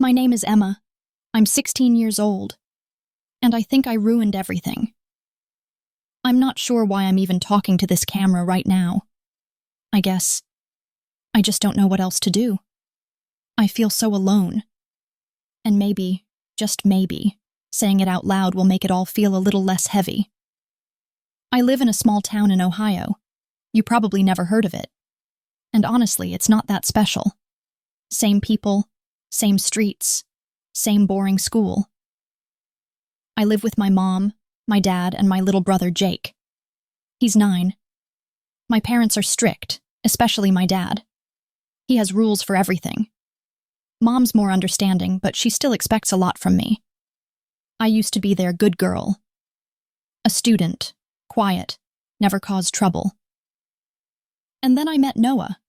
My name is Emma. I'm 16 years old, and I think I ruined everything. I'm not sure why I'm even talking to this camera right now. I guess I just don't know what else to do. I feel so alone. And maybe, just maybe, saying it out loud will make it all feel a little less heavy. I live in a small town in Ohio. You probably never heard of it. And honestly, it's not that special. Same people, same streets, same boring school. I live with my mom, my dad, and my little brother Jake. He's 9. My parents are strict, especially my dad. He has rules for everything. Mom's more understanding, but she still expects a lot from me. I used to be their good girl. A student, quiet, never caused trouble. And then I met Noah.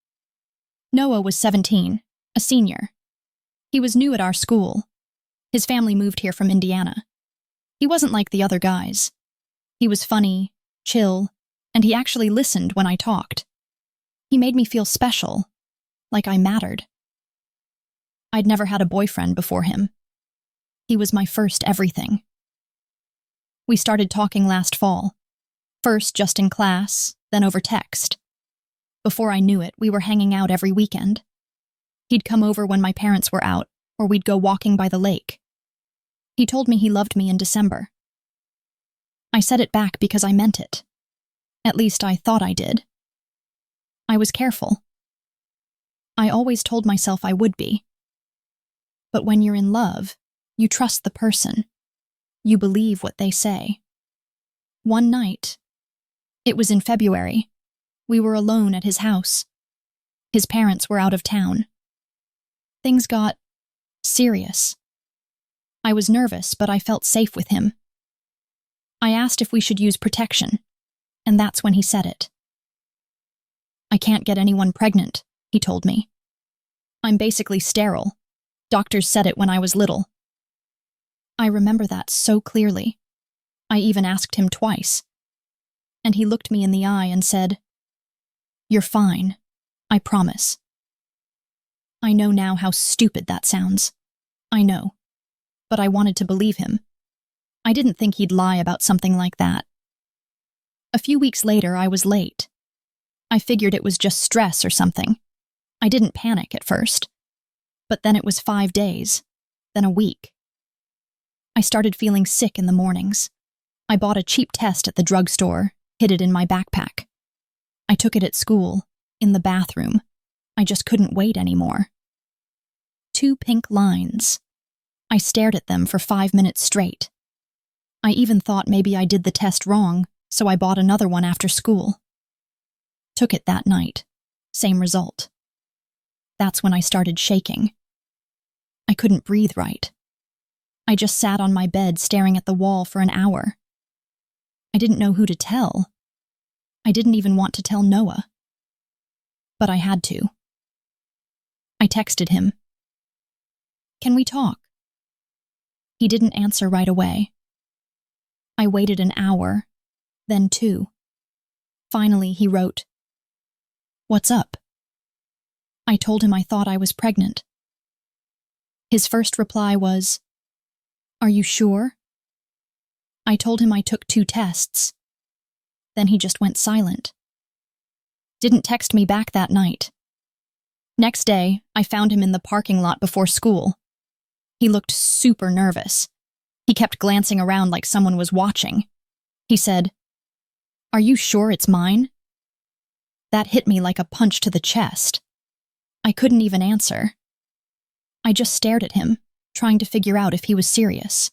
Noah was 17, a senior. He was new at our school. His family moved here from Indiana. He wasn't like the other guys. He was funny, chill, and he actually listened when I talked. He made me feel special, like I mattered. I'd never had a boyfriend before him. He was my first everything. We started talking last fall. First just in class, then over text. Before I knew it, we were hanging out every weekend. He'd come over when my parents were out, or we'd go walking by the lake. He told me he loved me in December. I said it back because I meant it. At least I thought I did. I was careful. I always told myself I would be. But when you're in love, you trust the person. You believe what they say. One night, it was in February, we were alone at his house. His parents were out of town. Things got serious. I was nervous, but I felt safe with him. I asked if we should use protection, and that's when he said it. I can't get anyone pregnant, he told me. I'm basically sterile. Doctors said it when I was little. I remember that so clearly. I even asked him twice. And he looked me in the eye and said, "You're fine, I promise." I know now how stupid that sounds. I know. But I wanted to believe him. I didn't think he'd lie about something like that. A few weeks later, I was late. I figured it was just stress or something. I didn't panic at first. But then it was 5 days, then a week. I started feeling sick in the mornings. I bought a cheap test at the drugstore, hid it in my backpack. I took it at school, in the bathroom. I just couldn't wait anymore. 2 pink lines. I stared at them for 5 minutes straight. I even thought maybe I did the test wrong, so I bought another one after school. Took it that night. Same result. That's when I started shaking. I couldn't breathe right. I just sat on my bed staring at the wall for an hour. I didn't know who to tell. I didn't even want to tell Noah. But I had to. I texted him. "Can we talk?" He didn't answer right away. I waited an hour, then 2. Finally, he wrote, "What's up?" I told him I thought I was pregnant. His first reply was, "Are you sure?" I told him I took 2 tests. Then he just went silent. Didn't text me back that night. Next day, I found him in the parking lot before school. He looked super nervous. He kept glancing around like someone was watching. He said, "Are you sure it's mine?" That hit me like a punch to the chest. I couldn't even answer. I just stared at him, trying to figure out if he was serious.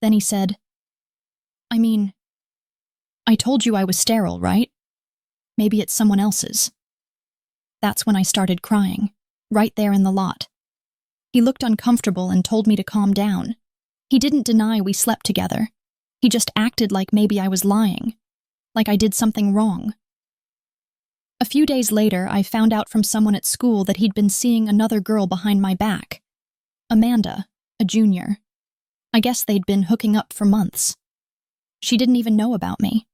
Then he said, I told you I was sterile, right? Maybe it's someone else's." That's when I started crying, right there in the lot. He looked uncomfortable and told me to calm down. He didn't deny we slept together. He just acted like maybe I was lying, like I did something wrong. A few days later, I found out from someone at school that he'd been seeing another girl behind my back. Amanda, a junior. I guess they'd been hooking up for months. She didn't even know about me.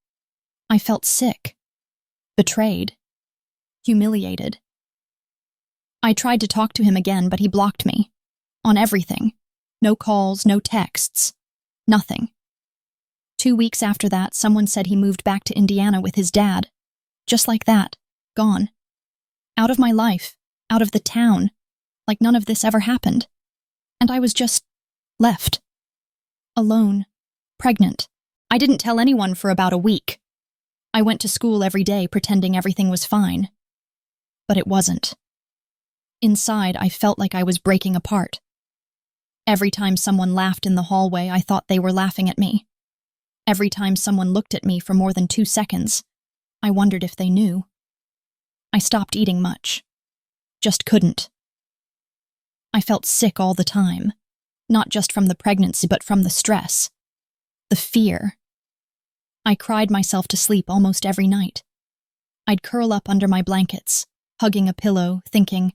I felt sick, betrayed, humiliated. I tried to talk to him again, but he blocked me. On everything. No calls, no texts. Nothing. 2 weeks after that, someone said he moved back to Indiana with his dad. Just like that. Gone. Out of my life. Out of the town. Like none of this ever happened. And I was just left. Alone. Pregnant. I didn't tell anyone for about a week. I went to school every day pretending everything was fine. But it wasn't. Inside, I felt like I was breaking apart. Every time someone laughed in the hallway, I thought they were laughing at me. Every time someone looked at me for more than 2 seconds, I wondered if they knew. I stopped eating much. Just couldn't. I felt sick all the time, not just from the pregnancy but from the stress, the fear. I cried myself to sleep almost every night. I'd curl up under my blankets, hugging a pillow, thinking,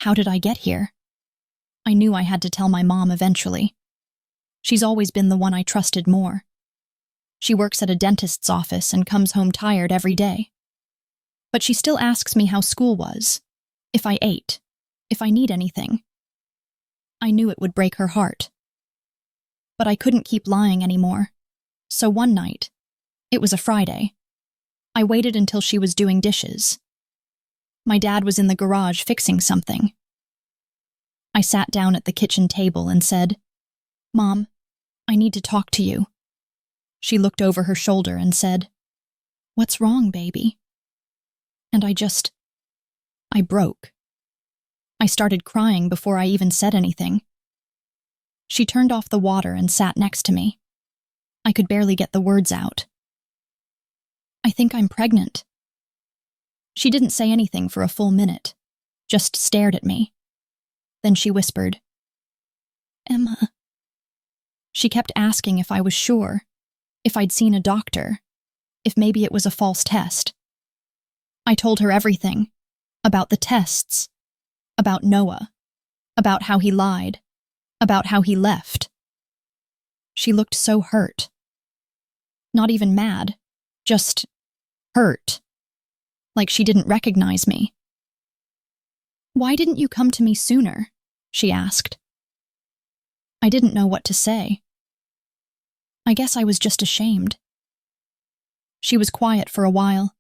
how did I get here? I knew I had to tell my mom eventually. She's always been the one I trusted more. She works at a dentist's office and comes home tired every day. But she still asks me how school was, if I ate, if I need anything. I knew it would break her heart. But I couldn't keep lying anymore. So one night, it was a Friday, I waited until she was doing dishes. My dad was in the garage fixing something. I sat down at the kitchen table and said, Mom, I need to talk to you. She looked over her shoulder and said, What's wrong, baby? And I broke. I started crying before I even said anything. She turned off the water and sat next to me. I could barely get the words out. I think I'm pregnant. She didn't say anything for a full minute, just stared at me. Then she whispered, Emma. She kept asking if I was sure, if I'd seen a doctor, if maybe it was a false test. I told her everything, about the tests, about Noah, about how he lied, about how he left. She looked so hurt. Not even mad, just hurt, like she didn't recognize me. Why didn't you come to me sooner? She asked. I didn't know what to say. I guess I was just ashamed. She was quiet for a while.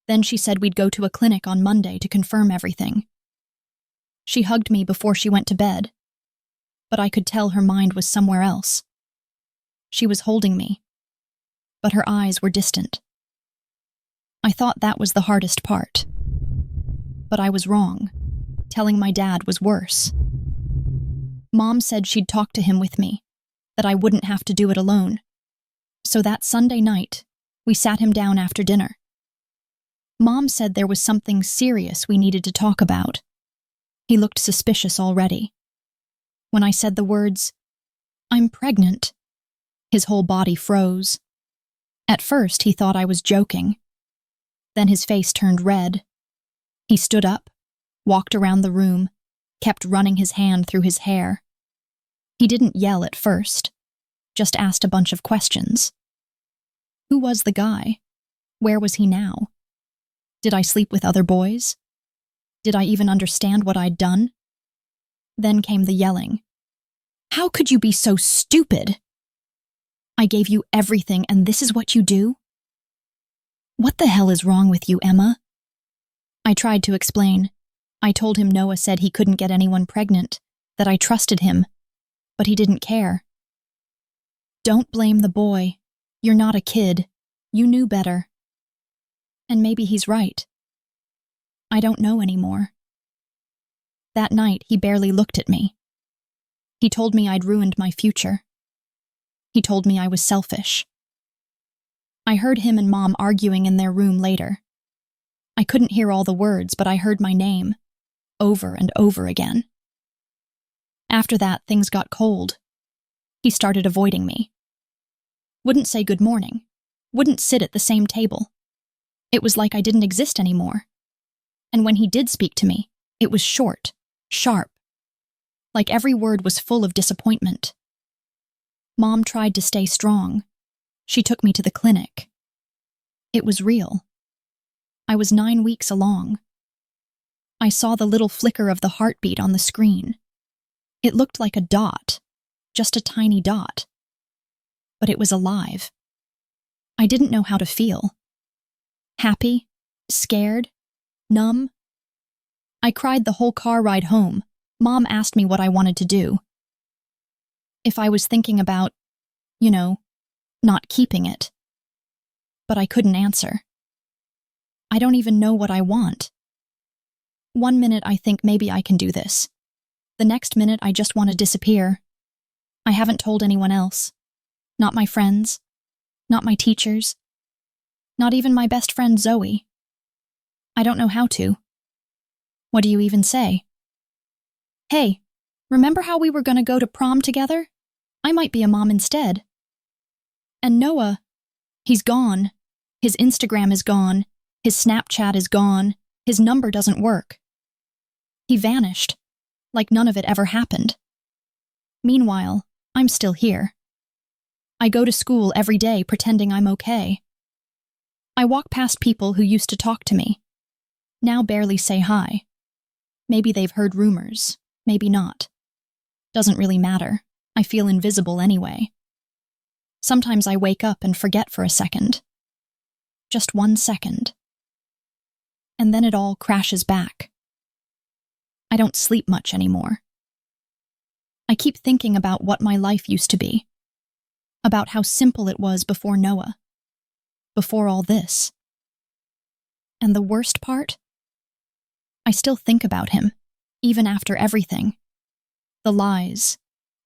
Then she said we'd go to a clinic on Monday to confirm everything. She hugged me before she went to bed, but I could tell her mind was somewhere else. She was holding me, but her eyes were distant. I thought that was the hardest part. But I was wrong. Telling my dad was worse. Mom said she'd talk to him with me, that I wouldn't have to do it alone. So that Sunday night, we sat him down after dinner. Mom said there was something serious we needed to talk about. He looked suspicious already. When I said the words, I'm pregnant, his whole body froze. At first, he thought I was joking. Then his face turned red. He stood up, walked around the room, kept running his hand through his hair. He didn't yell at first, just asked a bunch of questions. Who was the guy? Where was he now? Did I sleep with other boys? Did I even understand what I'd done? Then came the yelling. How could you be so stupid? I gave you everything and this is what you do? What the hell is wrong with you, Emma? I tried to explain. I told him Noah said he couldn't get anyone pregnant, that I trusted him, but he didn't care. Don't blame the boy. You're not a kid. You knew better. And maybe he's right. I don't know anymore. That night, he barely looked at me. He told me I'd ruined my future. He told me I was selfish. I heard him and Mom arguing in their room later. I couldn't hear all the words, but I heard my name, over and over again. After that, things got cold. He started avoiding me. Wouldn't say good morning. Wouldn't sit at the same table. It was like I didn't exist anymore. And when he did speak to me, it was short, sharp. Like every word was full of disappointment. Mom tried to stay strong. She took me to the clinic. It was real. I was 9 weeks along. I saw the little flicker of the heartbeat on the screen. It looked like a dot, just a tiny dot. But it was alive. I didn't know how to feel. Happy, scared, numb. I cried the whole car ride home. Mom asked me what I wanted to do. If I was thinking about, not keeping it. But I couldn't answer. I don't even know what I want. One minute I think maybe I can do this. The next minute I just want to disappear. I haven't told anyone else. Not my friends. Not my teachers. Not even my best friend Zoe. I don't know how to. What do you even say? Hey, remember how we were going to go to prom together? I might be a mom instead. And Noah, he's gone. His Instagram is gone. His Snapchat is gone. His number doesn't work. He vanished, like none of it ever happened. Meanwhile, I'm still here. I go to school every day pretending I'm okay. I walk past people who used to talk to me. Now barely say hi. Maybe they've heard rumors, maybe not. Doesn't really matter. I feel invisible anyway. Sometimes I wake up and forget for a second. Just 1 second. And then it all crashes back. I don't sleep much anymore. I keep thinking about what my life used to be. About how simple it was before Noah. Before all this. And the worst part? I still think about him, even after everything. The lies,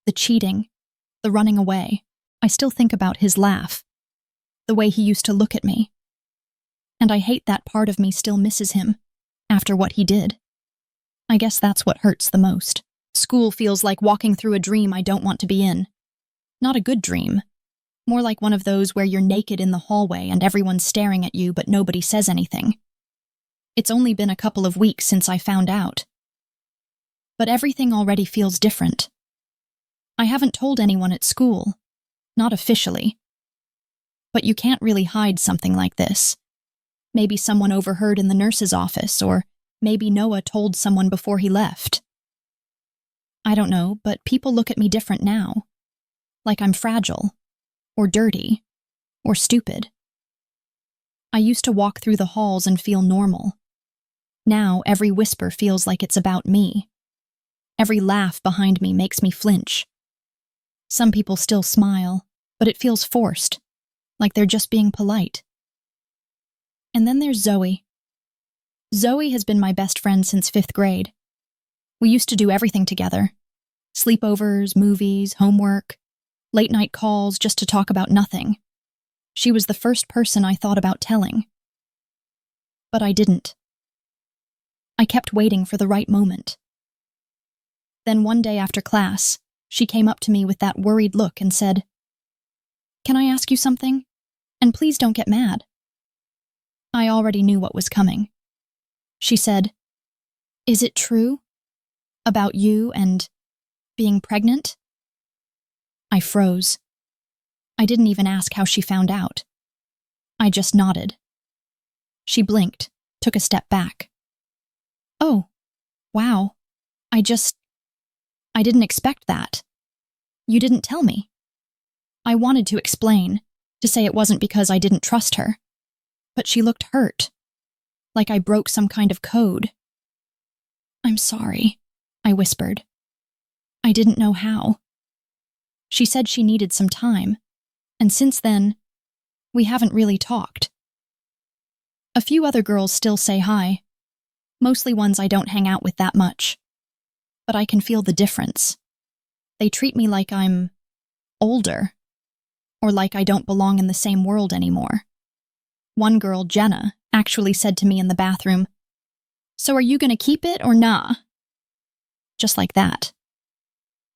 the cheating, the running away. I still think about his laugh, the way he used to look at me. And I hate that part of me still misses him, after what he did. I guess that's what hurts the most. School feels like walking through a dream I don't want to be in. Not a good dream. More like one of those where you're naked in the hallway and everyone's staring at you but nobody says anything. It's only been a couple of weeks since I found out. But everything already feels different. I haven't told anyone at school. Not officially. But you can't really hide something like this. Maybe someone overheard in the nurse's office, or maybe Noah told someone before he left. I don't know, but people look at me different now. Like I'm fragile, or dirty, or stupid. I used to walk through the halls and feel normal. Now every whisper feels like it's about me. Every laugh behind me makes me flinch. Some people still smile, but it feels forced, like they're just being polite. And then there's Zoe. Zoe has been my best friend since 5th grade. We used to do everything together. Sleepovers, movies, homework, late-night calls just to talk about nothing. She was the first person I thought about telling. But I didn't. I kept waiting for the right moment. Then one day after class, she came up to me with that worried look and said, "Can I ask you something? And please don't get mad." I already knew what was coming. She said, "Is it true? About you and being pregnant?" I froze. I didn't even ask how she found out. I just nodded. She blinked, took a step back. "Oh, wow. I didn't expect that. You didn't tell me." I wanted to explain, to say it wasn't because I didn't trust her. But she looked hurt, like I broke some kind of code. "I'm sorry," I whispered. I didn't know how. She said she needed some time, and since then, we haven't really talked. A few other girls still say hi, mostly ones I don't hang out with that much. But I can feel the difference. They treat me like I'm older, or like I don't belong in the same world anymore. One girl, Jenna, actually said to me in the bathroom, "So are you gonna keep it or nah?" Just like that.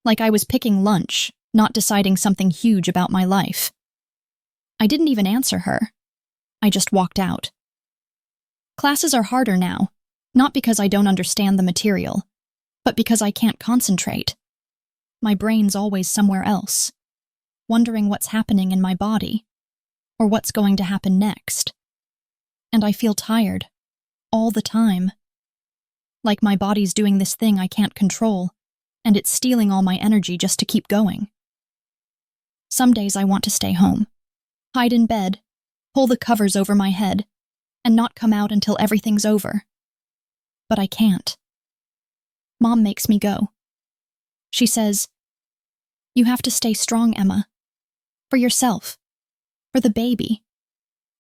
Like I was picking lunch, not deciding something huge about my life. I didn't even answer her. I just walked out. Classes are harder now, not because I don't understand the material, but because I can't concentrate. My brain's always somewhere else, wondering what's happening in my body, or what's going to happen next. And I feel tired, all the time. Like my body's doing this thing I can't control, and it's stealing all my energy just to keep going. Some days I want to stay home, hide in bed, pull the covers over my head, and not come out until everything's over. But I can't. Mom makes me go. She says, "You have to stay strong, Emma. For yourself. For the baby.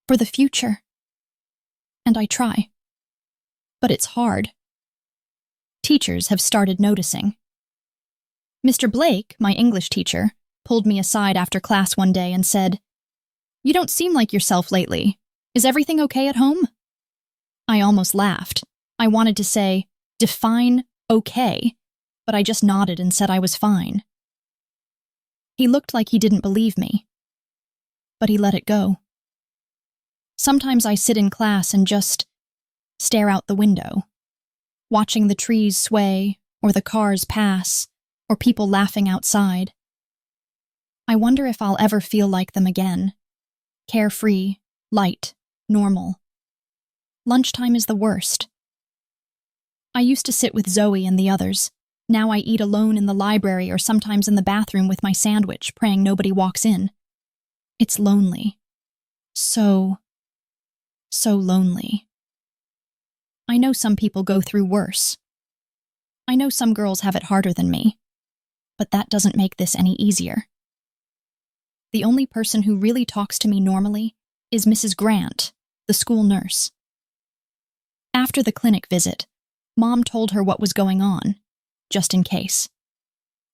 For the future." And I try. But it's hard. Teachers have started noticing. Mr. Blake, my English teacher, pulled me aside after class one day and said, "You don't seem like yourself lately. Is everything okay at home?" I almost laughed. I wanted to say, "Define okay," but I just nodded and said I was fine. He looked like he didn't believe me, but he let it go. Sometimes I sit in class and just stare out the window, watching the trees sway, or the cars pass, or people laughing outside. I wonder if I'll ever feel like them again. Carefree, light, normal. Lunchtime is the worst. I used to sit with Zoe and the others. Now I eat alone in the library or sometimes in the bathroom with my sandwich, praying nobody walks in. It's lonely. So lonely. I know some people go through worse. I know some girls have it harder than me, but that doesn't make this any easier. The only person who really talks to me normally is Mrs. Grant, the school nurse. After the clinic visit, Mom told her what was going on, just in case.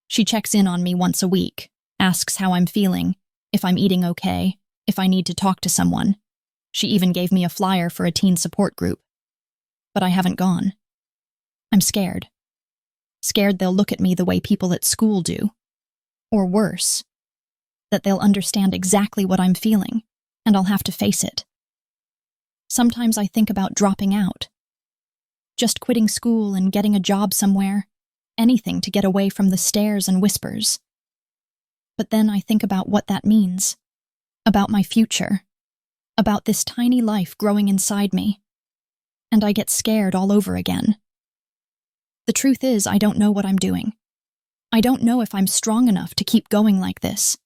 She checks in on me once a week, asks how I'm feeling, if I'm eating okay, if I need to talk to someone. She even gave me a flyer for a teen support group. But I haven't gone. I'm scared. Scared they'll look at me the way people at school do. Or worse, that they'll understand exactly what I'm feeling, and I'll have to face it. Sometimes I think about dropping out. Just quitting school and getting a job somewhere. Anything to get away from the stares and whispers. But then I think about what that means. About my future. About this tiny life growing inside me. And I get scared all over again. The truth is, I don't know what I'm doing. I don't know if I'm strong enough to keep going like this.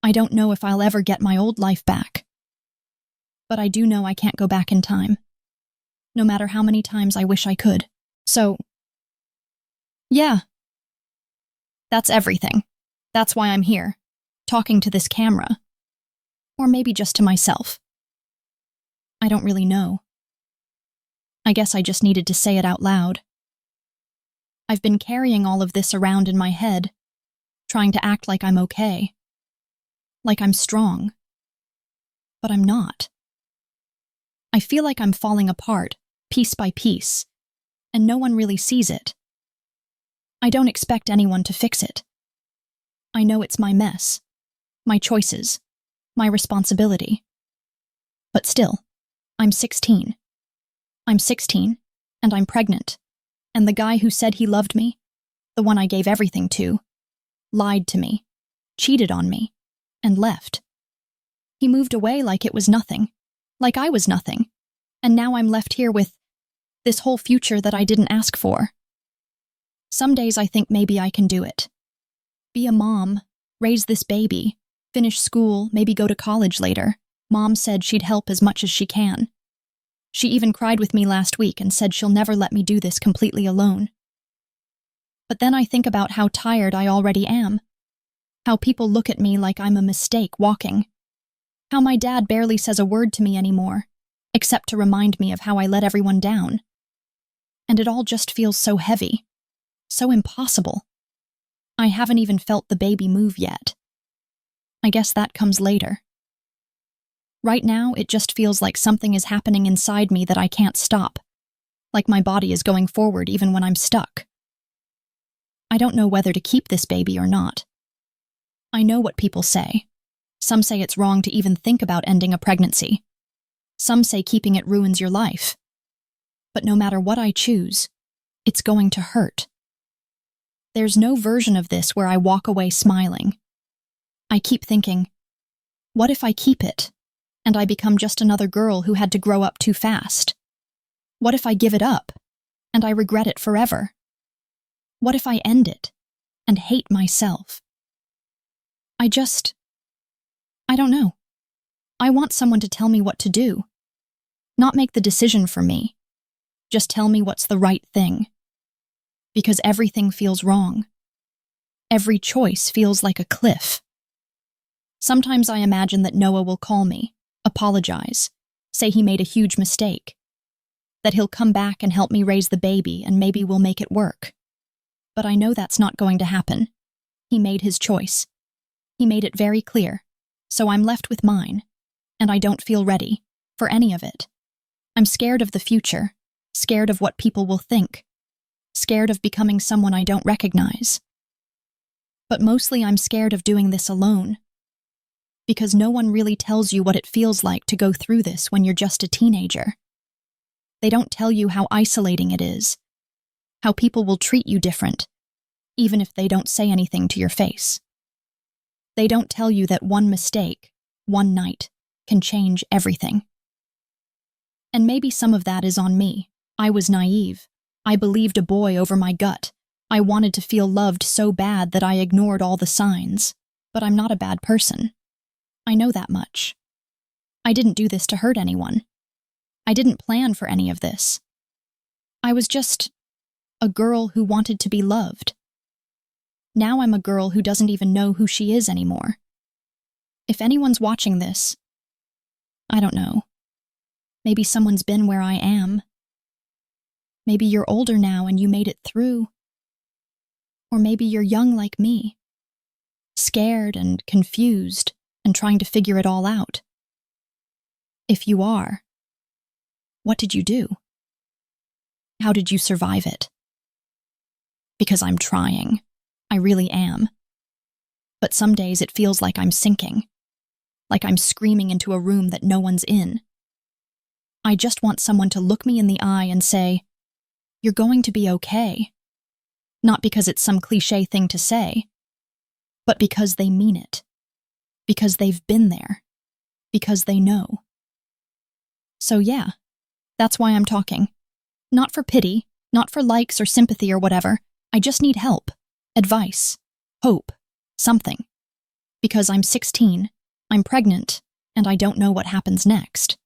I don't know if I'll ever get my old life back. But I do know I can't go back in time. No matter how many times I wish I could. So, yeah. That's everything. That's why I'm here, talking to this camera. Or maybe just to myself. I don't really know. I guess I just needed to say it out loud. I've been carrying all of this around in my head, trying to act like I'm okay. Like I'm strong. But I'm not. I feel like I'm falling apart, piece by piece, and no one really sees it. I don't expect anyone to fix it. I know it's my mess, my choices, my responsibility. But still, I'm 16. I'm 16, and I'm pregnant, and the guy who said he loved me, the one I gave everything to, lied to me, cheated on me, and left. He moved away like it was nothing, like I was nothing, and now I'm left here with this whole future that I didn't ask for. Some days I think maybe I can do it. Be a mom, raise this baby, finish school, maybe go to college later. Mom said she'd help as much as she can. She even cried with me last week and said she'll never let me do this completely alone. But then I think about how tired I already am. How people look at me like I'm a mistake walking. How my dad barely says a word to me anymore, except to remind me of how I let everyone down. And it all just feels so heavy, so impossible. I haven't even felt the baby move yet. I guess that comes later. Right now, it just feels like something is happening inside me that I can't stop, like my body is going forward even when I'm stuck. I don't know whether to keep this baby or not. I know what people say. Some say it's wrong to even think about ending a pregnancy. Some say keeping it ruins your life. But no matter what I choose, it's going to hurt. There's no version of this where I walk away smiling. I keep thinking, what if I keep it, and I become just another girl who had to grow up too fast? What if I give it up, and I regret it forever? What if I end it and hate myself? I don't know. I want someone to tell me what to do, not make the decision for me. Just tell me what's the right thing. Because everything feels wrong. Every choice feels like a cliff. Sometimes I imagine that Noah will call me, apologize, say he made a huge mistake, that he'll come back and help me raise the baby and maybe we'll make it work. But I know that's not going to happen. He made his choice. He made it very clear, so I'm left with mine, and I don't feel ready for any of it. I'm scared of the future, scared of what people will think, scared of becoming someone I don't recognize. But mostly I'm scared of doing this alone, because no one really tells you what it feels like to go through this when you're just a teenager. They don't tell you how isolating it is, how people will treat you different, even if they don't say anything to your face. They don't tell you that one mistake, one night, can change everything. And maybe some of that is on me. I was naive. I believed a boy over my gut. I wanted to feel loved so bad that I ignored all the signs. But I'm not a bad person. I know that much. I didn't do this to hurt anyone. I didn't plan for any of this. I was just a girl who wanted to be loved. Now I'm a girl who doesn't even know who she is anymore. If anyone's watching this, I don't know. Maybe someone's been where I am. Maybe you're older now and you made it through. Or maybe you're young like me, scared and confused and trying to figure it all out. If you are, what did you do? How did you survive it? Because I'm trying. I really am. But some days it feels like I'm sinking, like I'm screaming into a room that no one's in. I just want someone to look me in the eye and say, "You're going to be okay." Not because it's some cliché thing to say, but because they mean it, because they've been there, because they know. So yeah, that's why I'm talking. Not for pity, not for likes or sympathy or whatever. I just need help. Advice, hope, something. Because I'm 16, I'm pregnant, and I don't know what happens next.